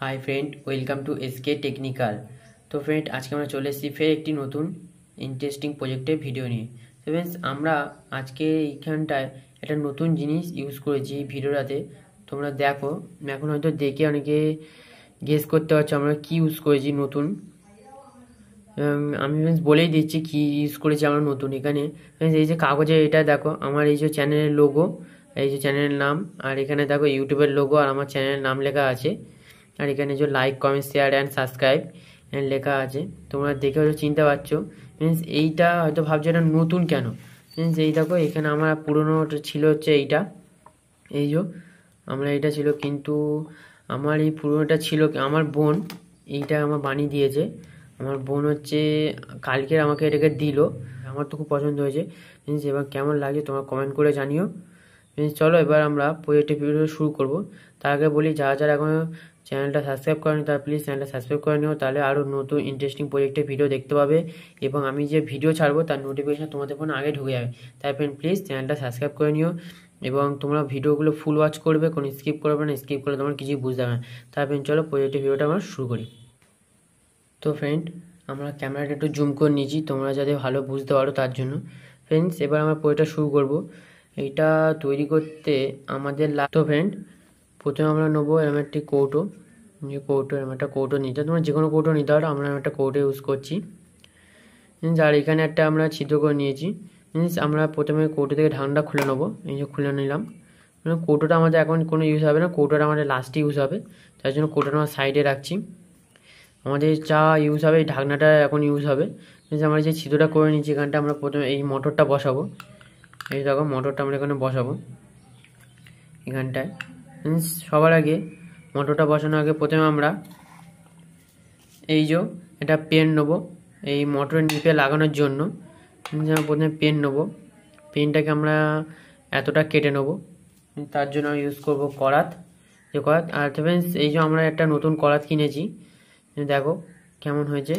High friend welcome to SK technical. तो friend आज के चले एसेছি फिर एक नतून इंटरेस्टिंग प्रोजेक्टर भिडियो नहीं। तो फ्रेंड्स আমরা আজকে এইখানটায় একটা নতুন জিনিস ইউজ করেছি ভিডিওটাতে, তোমরা দেখো। এখন হয়তো দেখে অনেকে গেস করতে পারছো আমরা কি ইউজ করেছি নতুন। আমি फ्रेंड्स বলেই দিচ্ছি কি ইউজ করেছি আমরা নতুন। এখানে फ्रेंड्स এই যে কাগজে এটা দেখো আমার এই যে চ্যানেলের লোগো, এই যে চ্যানেলের নাম, আর এখানে দেখো ইউটিউবের লোগো আর আমার চ্যানেলের নাম লেখা আছে। আর এখানে যে like comment share and subscribe লেখা আছে, তোমরা দেখে হয়তো চিনতে পারছো। মিনস এইটা হয়তো ভাবছো এটা নতুন কেন। মিনস এই দেখো এখানে আমার পুরনো ছিল হচ্ছে এইটা, এই যে আমরা এটা ছিল, কিন্তু আমার এই পুরনোটা ছিল আমার বোন, এইটা আমার বানিয়ে দিয়েছে। আমার বোন হচ্ছে কালকে আমাকে এটাকে দিল, আমার তো খুব পছন্দ হয়েছে। মিনস এবার কেমন লাগে তোমরা কমেন্ট করে জানিও। মিনস চলো এবার আমরা প্রজেক্টের ভিডিও শুরু করব। তার আগে বলি যারা যারা এখন চ্যানেলটা সাবস্ক্রাইব করেনি তারা প্লিজ চ্যানেলটা সাবস্ক্রাইব করে নিও, তাহলে আরও নতুন ইন্টারেস্টিং প্রজেক্টের ভিডিও দেখতে পাবে এবং আমি যে ভিডিও ছাড়বো তার নোটিফিকেশন তোমাদের ফোনে আগে ঢুকে যাবে। তাই ফ্রেন্ড প্লিজ চ্যানেলটা সাবস্ক্রাইব করে নিও এবং তোমরা ভিডিওগুলো ফুল ওয়াচ করবে, কোনো স্কিপ করবে না, স্কিপ করলে তোমরা কিছুই বুঝতে পারবে না। তাই ফ্রেন্ড চলো প্রজেক্টের ভিডিওটা আমরা শুরু করি। তো ফ্রেন্ড আমরা ক্যামেরাটা একটু জুম করে নিয়েছি তোমরা যাতে ভালো বুঝতে পারো তার জন্য। ফ্রেন্ডস এবার আমরা প্রজেক্টটা শুরু করব। এইটা তৈরি করতে আমাদের তো ফ্রেন্ড প্রথমে আমরা নেবো এরকম একটি কৌটো, যে কৌটো এরকম একটা কৌটো নিতে, তোমরা যে কোনো কৌটো নিতে পারো, আমরা একটা কৌটো ইউজ করছি। আর এখানে একটা আমরা ছিদ্র করে নিয়েছি। মিনস আমরা প্রথমে কৌটো থেকে ঢাকনাটা খুলে নেবো, এই যে খুলে নিলাম। কৌটোটা আমাদের এখন কোনো ইউজ হবে না, কৌটোটা আমাদের লাস্টে ইউজ হবে, তার জন্য কৌটোটা আমরা সাইডে রাখছি। আমাদের যা ইউজ হবে এই ঢাকনাটা এখন ইউজ হবে। মিনস আমরা যে ছিদ্রটা করে নিচ্ছি এখানটা আমরা প্রথমে এই মোটরটা বসাবো। এই দেখো মোটরটা আমরা এখানে বসাবো এখানটায়। মিনস সবার আগে মোটরটা বসানোর আগে প্রথমে আমরা এই যে এটা পেন নেবো এই মোটরের নিপে লাগানোর জন্য। প্রথমে পেন নেবো, পেনটাকে আমরা এতটা কেটে নেবো, তার জন্য আমি ইউজ করবো করাত, যে করাত। আর ফ্রেন্ডস এই যে আমরা একটা নতুন করাত কিনেছি, দেখো কেমন হয়েছে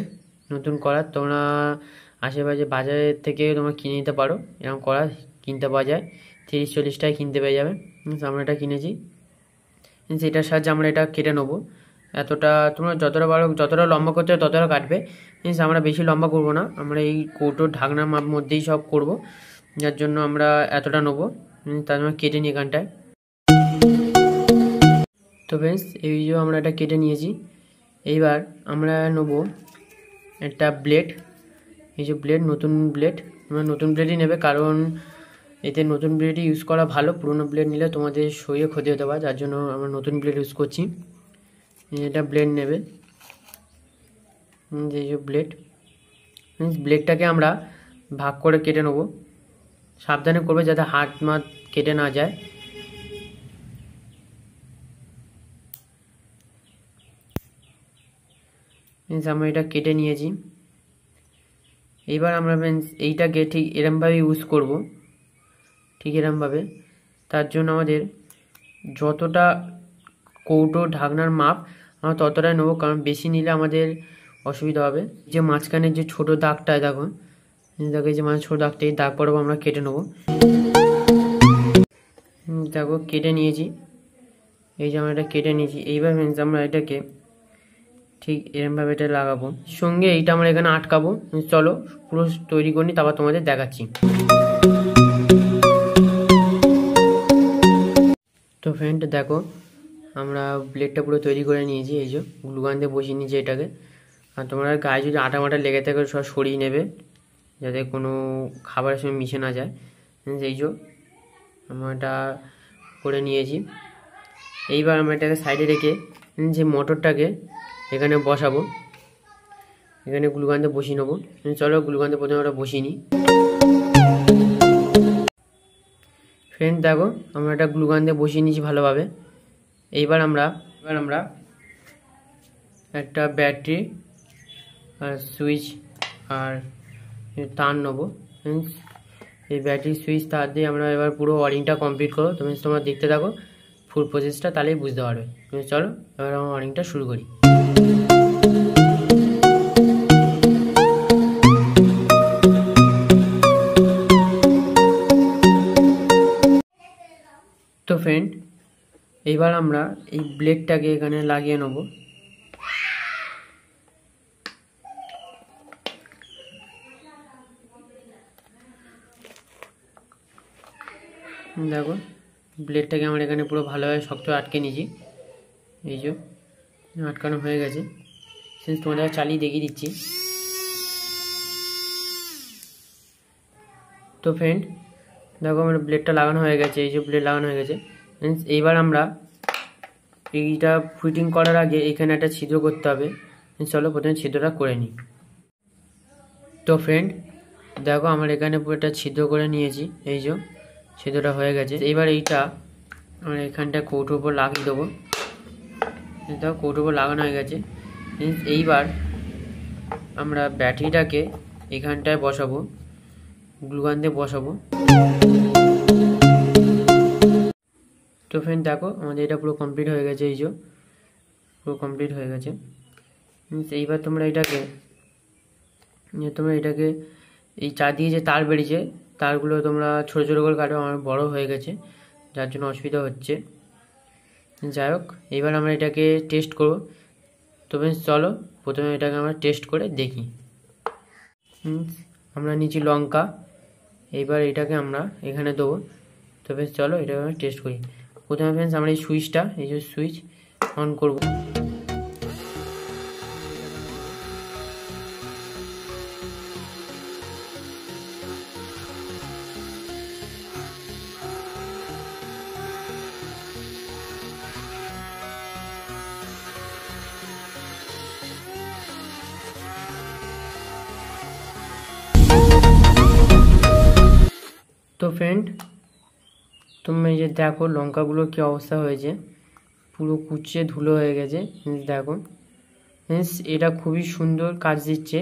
নতুন করাত। তোমরা আশেপাশে বাজারের থেকে তোমরা কিনে নিতে পারো, এরকম করাত কিনতে পাওয়া যায়, 30-40 টাকায় কিনতে পেয়ে যাবে। আমরা এটা কিনেছি। এটার সাহায্যে আমরা এটা কেটে নেবো এতটা, তোমরা যতটা পারো যতটা লম্বা করতে হবে ততটা কাটবে। মিনস আমরা বেশি লম্বা করব না, আমরা এই কৌটোর ঢাকনার মাপ মধ্যেই সব করব, যার জন্য আমরা এতটা নেবো। তার জন্য কেটে নিই এখানটায়। তো ফ্রেন্ডস এই যে আমরা এটা কেটে নিয়েছি। এইবার আমরা নেবো একটা ব্লেড, এই যে ব্লেড, নতুন ব্লেড। তোমরা নতুন ব্লেডই নেবে, কারণ এতে নতুন ব্লেডই ইউজ করা ভালো, পুরোনো ব্লেড নিলে তোমাদের শরীরে ক্ষতি হতে পারে, যার জন্য আমরা নতুন ব্লেড ইউজ করছি। এটা ব্লেড নেবে, এই যে ব্লেড। মিনস ব্লেডটাকে আমরা ভাগ করে কেটে নেবো, সাবধানে করবে যাতে হাত মাত কেটে না যায়। মিনস আমরা এটা কেটে নিয়েছি। এইবার আমরা মিনস এইটাকে ঠিক এরমভাবে ইউজ করব, ঠিক এরমভাবে। তার জন্য আমাদের যতটা কৌটো ঢাকনার মাপ আমরা ততটাই নেবো, কারণ বেশি নিলে আমাদের অসুবিধা হবে। যে মাঝখানের যে ছোটো দাগটা দেখো, দেখো এই যে মাঝে ছোটো দাগটা, এই দাগ পড়ব আমরা কেটে নেবো। দেখো কেটে নিয়েছি, এই যে আমরা এটা কেটে নিয়েছি। এইবার মিনস আমরা এটাকে ঠিক এরমভাবে এটা লাগাবো, সঙ্গে এইটা আমরা এখানে আটকাবো। চলো পুরো তৈরি করি তারপর তোমাদের দেখাচ্ছি। তো ফ্রেন্ড দেখো আমরা ব্লেডটা পুরো তৈরি করে নিয়েছি, এই যে গ্লুগান দিয়ে বসিয়ে নিয়েছি এটাকে। আর তোমরা গায়ে যদি আটা মাটা লেগে থাকে সব সরিয়ে নেবে, যাতে কোনো খাবারের সঙ্গে মিশে না যায়। এই যে আমরা এটা করে নিয়েছি। এইবার আমরা এটাকে সাইডে রেখে যে মোটরটাকে এখানে বসাবো, এখানে গ্লুগান দিয়ে বসিয়ে নেবো। চলো গ্লুগান দিয়ে প্রথমে আমরা বসিয়ে নিই। ফ্রেন্ড দেখো আমরা এটা গ্লুগান দিয়ে বসিয়ে নিয়েছি ভালোভাবে। এইবার আমরা একটা ব্যাটারি আর সুইচ আর তার নেবো। মিনস এই ব্যাটারি সুইচ তার দিয়ে আমরা এবার পুরো ওয়ারিংটা কমপ্লিট করবো। তো মিনস তোমরা দেখতে থাকো ফুল প্রসেসটা, তাহলেই বুঝতে পারবে। চলো এবার আমরা ওয়ারিংটা শুরু করি। তো ফ্রেন্ড এইবার আমরা এই ব্লেডটাকে এখানে লাগিয়ে নেব। দেখো ব্লেডটাকে আমার এখানে পুরো ভালোভাবে শক্ত আটকে নিয়েছি, এই যে আটকানো হয়ে গেছে। সেন্স তোমাদের চালিয়ে দেখিয়ে দিচ্ছি। তো ফ্রেন্ড দেখো আমার ব্লেডটা লাগানো হয়ে গেছে, এই যে ব্লেড লাগানো হয়ে গেছে। এইবার আমরা এইটা ফিটিং করার আগে এখানে একটা ছিদ্র করতে হবে। চলো প্রথমে ছিদ্রটা করে নিই। তো ফ্রেন্ড দেখো আমার এখানে পুরো একটা ছিদ্র করে নিয়েছি, এই যে ছিদ্রটা হয়ে গেছে। এবার এইটা আমরা এখানটা কৌটোর উপর লাগিয়ে দেবো। দেখো কৌটোর উপর লাগানো হয়ে গেছে। এইবার আমরা ব্যাটারিটাকে এখানটায় বসাবো, গ্লুগান দিয়ে বসাবো। তো ফ্রেন্ড দেখো আমাদের এটা পুরো কমপ্লিট হয়ে গেছে, এই যে পুরো কমপ্লিট হয়ে গেছে। এইবার তোমরা এটাকে এই চারদিকে যে তার বেরিয়েছে তারগুলো তোমরা ছোটো ছোটো করে কাটো, আমার বড় হয়ে গেছে যার জন্য অসুবিধা হচ্ছে। যাই হোক এবার আমরা এটাকে টেস্ট করব। তো ফ্রেন্ডস চলো প্রথমে এটাকে আমরা টেস্ট করে দেখি। আমরা নিচে লঙ্কা, এইবার এটাকে আমরা এখানে দেবো। তো ফ্রেন্ডস চলো এটাকে আমরা টেস্ট করি। প্রথমে ফ্রেন্ডস আমরা এই সুইচটা, এই যে সুইচ অন করব। তো ফ্রেন্ড তুমি এই যে দেখো লঙ্কাগুলোর কী অবস্থা হয়েছে, পুরো কুচে ধুলো হয়ে গেছে। দেখো এটা খুবই সুন্দর কাজ দিচ্ছে।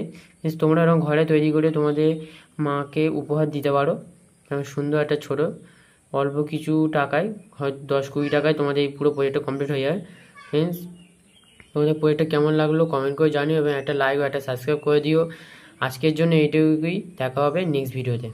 তোমরা এরকম ঘরে তৈরি করে তোমাদের মাকে উপহার দিতে পারো। সুন্দর একটা ছোটো অল্প কিছু টাকায়, হয়তো 10-20 টাকায় তোমাদের এই পুরো প্রজেক্টটা কমপ্লিট হয়ে যায়। ফ্রেন্ডস তোমাদের প্রজেক্টটা কেমন লাগলো কমেন্ট করে জানিও এবং একটা লাইক ও একটা সাবস্ক্রাইব করে দিও। আজকের জন্য এইটুকুই, দেখা হবে নেক্সট ভিডিওতে।